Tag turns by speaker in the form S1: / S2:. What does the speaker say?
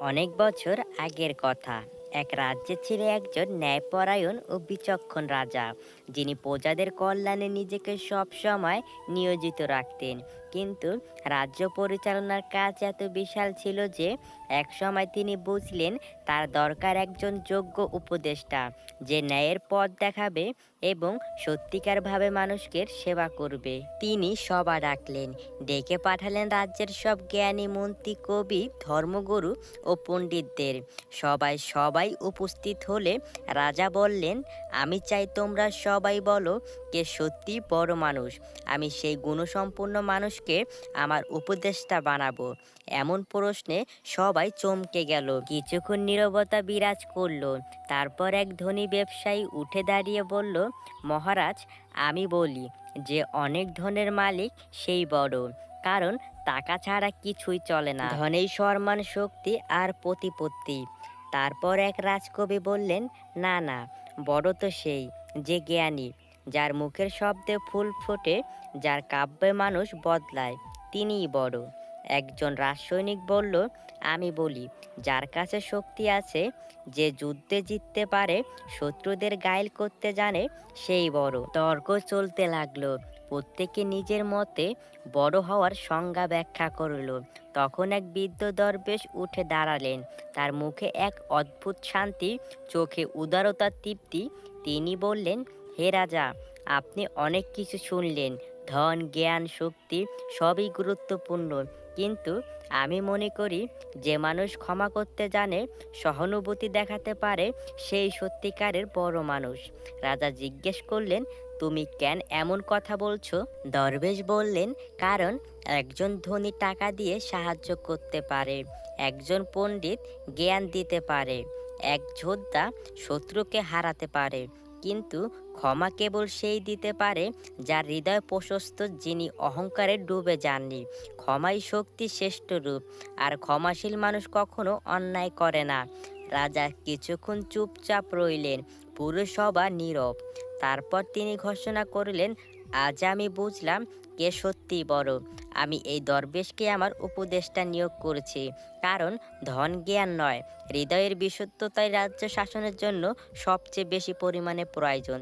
S1: অনেক বছর আগের কথা। এক রাজ্যে ছিল একজন ন্যায়পরায়ণ ও বিচক্ষণ রাজা, যিনি প্রজাদের কল্যাণে নিজেকে সব সময় নিয়োজিত রাখতেন। কিন্তু রাজ্য পরিচালনার কাজ এত বিশাল ছিল যে একসময় তিনি বুঝলেন তার দরকার একজন যোগ্য উপদেষ্টা, যে ন্যায়ের পথ দেখাবে এবং সত্যিকারভাবে মানুষকে সেবা করবে। তিনি সভা ডাকলেন, ডেকে পাঠালেন রাজ্যের সব জ্ঞানী মন্ত্রী, কবি, ধর্মগুরু ও পণ্ডিতদের। সবাই সবাই উপস্থিত হলে রাজা বললেন, আমি চাই তোমরা সবাই বলো কে সত্যি বড় মানুষ। আমি সেই গুণসম্পন্ন মানুষকে আমার উপদেষ্টা বানাবো। এমন প্রশ্নে সবাই চমকে গেল। কিছুক্ষণ নীরবতা বিরাজ করলো। তারপর এক ধনী ব্যবসায়ী উঠে দাঁড়িয়ে বলল, মহারাজ, আমি বলি যে অনেক ধনের মালিক সেই বড়, কারণ টাকা ছাড়া কিছুই চলে না, ধনেই সম্মান, শক্তি আর প্রতিপত্তি। তারপর এক রাজকবি বললেন, না না, বড় তো সেই যে জ্ঞানী, যার মুখের শব্দে ফুল ফোটে, যার কাব্যে মানুষ বদলায়, তিনিই বড়। একজন রাজসৈনিক বলল, আমি বলি, যার কাছে শক্তি আছে, যে যুদ্ধে জিততে পারে, শত্রুদের ঘায়েল করতে জানে, সেই বড়। তর্ক চলতে লাগলো। প্রত্যেকে নিজের মতে বড় হওয়ার সংজ্ঞা ব্যাখ্যা করল। তখন এক বৃদ্ধ দরবেশ উঠে দাঁড়ালেন। তার মুখে এক অদ্ভুত শান্তি, চোখে উদারতার তৃপ্তি। তিনি বললেন, হে রাজা, আপনি অনেক কিছু শুনলেন। ধন, জ্ঞান, শক্তি সবই গুরুত্বপূর্ণ, কিন্তু আমি মনে করি যে মানুষ ক্ষমা করতে জানে, সহানুভূতি দেখাতে পারে, সেই সত্যিকারের বড় মানুষ। রাজা জিজ্ঞেস করলেন, তুমি কেন এমন কথা বলছো? দরবেশ বললেন, কারণ একজন ধনী টাকা দিয়ে সাহায্য করতে পারে, একজন পণ্ডিত জ্ঞান দিতে পারে, এক যোদ্ধা শত্রুকে হারাতে পারে, কিন্তু ক্ষমা কেবল সেই দিতে পারে যার হৃদয় প্রশস্ত, যিনি অহংকারে ডুবে যাননি। ক্ষমাই শক্তির শ্রেষ্ঠ রূপ, আর ক্ষমাশীল মানুষ কখনো অন্যায় করে না। রাজা কিছুক্ষণ চুপচাপ রইলেন। পুরো সভা নীরব। তারপর তিনি ঘোষণা করলেন, আজ আমি বুঝলাম কে সত্যিই বড়। আমি এই দরবেশকে আমার উপদেষ্টা নিয়োগ করেছি, কারণ ধন জ্ঞান নয়, হৃদয়ের বিশুদ্ধতাই রাজ্য শাসনের জন্য সবচেয়ে বেশি পরিমাণে প্রয়োজন।